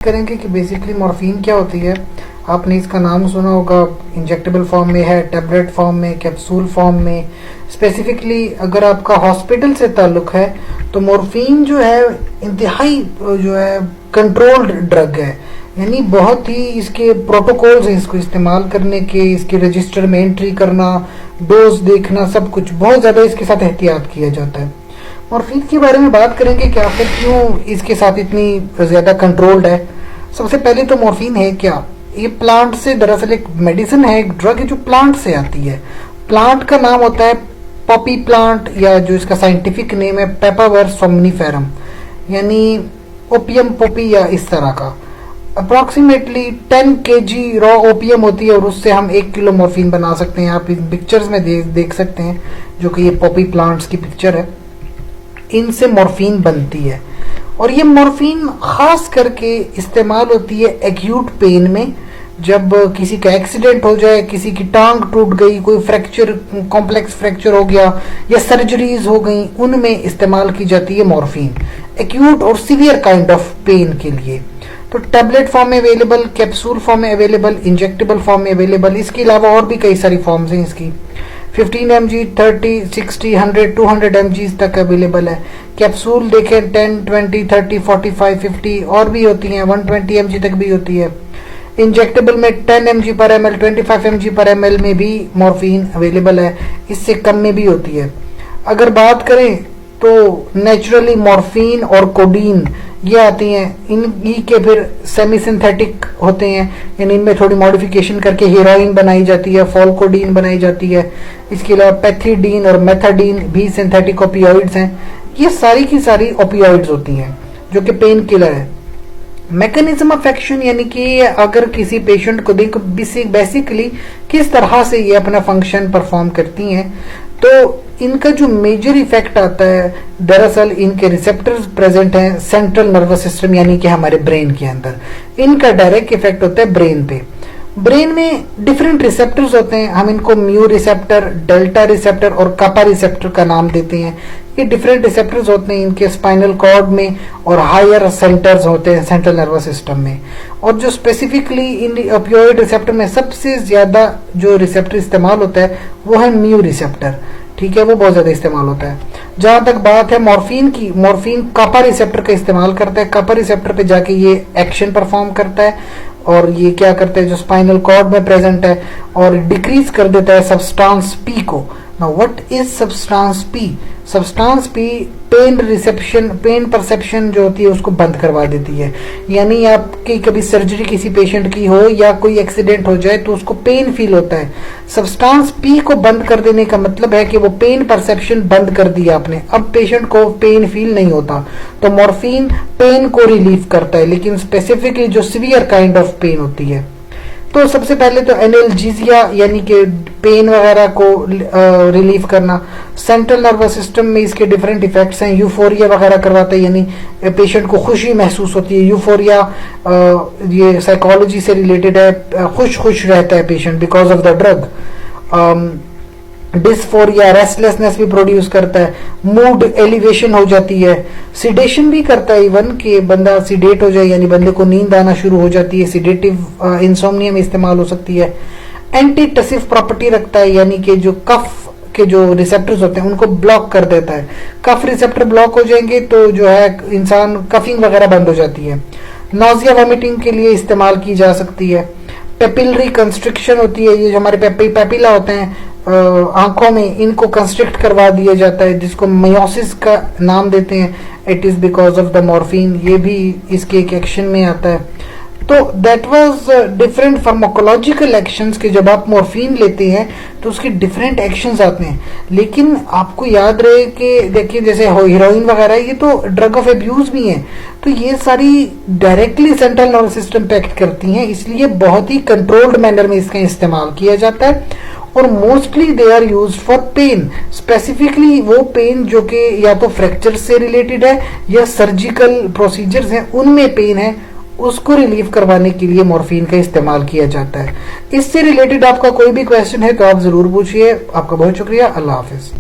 करेंगे कि basically morphine क्या होती है। आपने इसका नाम सुना होगा, इंजेक्टेबल फॉर्म में है, टैबलेट फॉर्म में, कैप्सूल फॉर्म में। स्पेसिफिकली अगर आपका हॉस्पिटल से ताल्लुक है तो मॉर्फिन जो है इंतहाई जो है कंट्रोल्ड ड्रग है, यानी बहुत ही इसके प्रोटोकॉल्स हैं इसको इस्तेमाल करने के, इसके रजिस्टर में एंट्री करना, डोज देखना, सब कुछ बहुत ज़्यादा इसके साथ एहतियात किया जाता है। मॉर्फिन के बारे में बात करेंगे कि आखिर क्यों इसके साथ इतनी ज़्यादा कंट्रोल्ड है। सबसे पहले तो मॉर्फिन है क्या, ये प्लांट से दरअसल एक मेडिसिन है, एक ड्रग है जो प्लांट से आती है। प्लांट का नाम होता है पॉपी प्लांट, या जो इसका साइंटिफिक नेम है पेपावर सोमनिफेरम, यानी ओपियम पॉपी या इस तरह का। अप्रॉक्सीमेटली 10 kg रॉ ओपियम होती है और उससे हम 1 किलो मॉर्फिन बना सकते हैं। आप इन पिक्चर्स में देख सकते हैं, जो कि ये पॉपी प्लांट्स की पिक्चर है, इनसे मॉर्फिन बनती है। और ये मॉर्फिन खास करके इस्तेमाल होती है एक्यूट पेन में, जब किसी का एक्सीडेंट हो जाए, किसी की टांग टूट गई, कोई फ्रैक्चर, कॉम्प्लेक्स फ्रैक्चर हो गया या सर्जरीज हो गई, उनमें इस्तेमाल की जाती है मॉर्फिन एक्यूट और सीवियर काइंड ऑफ पेन के लिए। तो टैबलेट फॉर्म में अवेलेबल, कैप्सूल फॉर्म में अवेलेबल, इंजेक्टेबल फॉर्म में अवेलेबल। इसके अलावा और भी कई सारी फॉर्म्स हैं इसकी। 15 mg, 30, 60, 100, 200 mg तक अवेलेबल है। कैप्सूल देखें 10, 20, 30, 45, 50 और भी होती हैं, 120 mg तक भी होती है। इंजेक्टेबल में 10 mg पर ml, 25 mg पर ml में भी मॉर्फिन अवेलेबल है, इससे कम में भी होती है। अगर बात करें तो नेचुरली मॉर्फिन और कोडीन ये आती हैं, इनकी के फिर सेमी सिंथेटिक होते हैं, यानी इनमें थोड़ी मॉडिफिकेशन करके हीरोइन बनाई जाती है, फॉलकोडीन बनाई जाती है। इसके अलावा पैथिडीन और मेथाडीन भी सिंथेटिक ओपियोइड्स हैं। ये सारी की सारी ओपियोइड्स होती हैं जो कि पेन किलर है। मैकेनिज्म ऑफ एक्शन, यानी कि अगर किसी पेशेंट को देखो बेसिकली किस तरह से ये अपना फंक्शन परफॉर्म करती हैं, तो इनका जो मेजर इफेक्ट आता है, दरअसल इनके रिसेप्टर्स प्रेजेंट हैं सेंट्रल नर्वस सिस्टम, यानी कि हमारे ब्रेन के अंदर। इनका डायरेक्ट इफेक्ट होता है ब्रेन पे। ब्रेन में डिफरेंट रिसेप्टर्स होते हैं, हम इनको म्यू रिसेप्टर, डेल्टा रिसेप्टर और कापा रिसेप्टर का नाम देते हैं। ये डिफरेंट रिसेप्टर्स होते हैं इनके स्पाइनल कॉर्ड में, और हायर सेंटर्स होते हैं सेंट्रल नर्वस सिस्टम में। और जो स्पेसिफिकली इन ओपियोइड रिसेप्टर में सबसे ज्यादा जो रिसेप्टर इस्तेमाल होता है वो है म्यू रिसेप्टर, ठीक है, वो बहुत ज्यादा इस्तेमाल होता है। जहां तक बात है मॉर्फिन की, मॉर्फिन कापा रिसेप्टर का इस्तेमाल करता है, कापा रिसेप्टर पे जाके ये एक्शन परफॉर्म करता है, और ये क्या करता है, जो स्पाइनल कॉर्ड में प्रेजेंट है, और डिक्रीज कर देता है सब्सटेंस पी को। Now what is substance P? Substance P pain reception, pain perception जो होती है उसको बंद करवा देती है। यानी आपकी कभी सर्जरी किसी पेशेंट की हो या कोई एक्सीडेंट हो जाए तो उसको पेन फील होता है, सब्सटेंस पी को बंद कर देने का मतलब है कि वो पेन परसेप्शन बंद कर दिया आपने, अब पेशेंट को पेन फील नहीं होता। तो मॉर्फिन पेन को रिलीव करता है, लेकिन स्पेसिफिकली जो सीवियर काइंड ऑफ पेन होती है। तो सबसे पहले तो एनाल्जेसिया, यानी कि पेन वगैरह को रिलीव करना। सेंट्रल नर्वस सिस्टम में इसके डिफरेंट इफेक्ट्स हैं। यूफोरिया वगैरह करवाता है, यानी पेशेंट को खुशी महसूस होती है। यूफोरिया ये साइकोलॉजी से रिलेटेड है, खुश रहता है patient because of the drug. Dysphoria, restlessness भी प्रोड्यूस करता है, मूड एलिवेशन हो जाती है, सिडेशन भी करता है, इवन कि बंदा सिडेट हो जाए, यानी बंदे को नींद आना शुरू हो जाती है। सिडेटिव इंसोम्निया में इस्तेमाल हो सकती है। एंटीटसिव प्रॉपर्टी रखता है, यानी कि जो कफ के जो रिसेप्टर्स होते हैं उनको ब्लॉक कर देता है। कफ रिसेप्टर ब्लॉक हो जाएंगे तो जो है इंसान कफिंग वगैरह बंद हो जाती है। नोजिया वॉमिटिंग के लिए इस्तेमाल की जा सकती है। पेपिलरी कंस्ट्रिक्शन होती है, ये जो हमारे पेपिला होते हैं आंखों में, इनको कंस्ट्रिक्ट करवा दिया जाता है, जिसको मेयोसिस का नाम देते हैं। It is because of the morphine, ये भी इसके एक एक्शन में आता है। तो that was different pharmacological actions के जब आप मॉर्फिन लेते हैं तो उसके डिफरेंट एक्शंस आते हैं। लेकिन आपको याद रहे कि देखिए जैसे हीरोइन वगैरह ये तो ड्रग ऑफ एब्यूज भी हैं, तो ये सारी डायरेक्टली सेंट्रल नर्वस सिस्टम पे एक्ट करती हैं, इसलिए बहुत ही कंट्रोल्ड मैनर में इसका इस्तेमाल किया जाता है। और mostly they are used for pain, specifically वो पेन जो कि या तो फ्रैक्चर से रिलेटेड है या सर्जिकल प्रोसीजर्स हैं उनमें पेन है, उसको रिलीव करवाने के लिए मॉर्फिन का इस्तेमाल किया जाता है। इससे रिलेटेड आपका कोई भी क्वेश्चन है तो आप जरूर पूछिए। आपका बहुत शुक्रिया। अल्लाह हाफिज।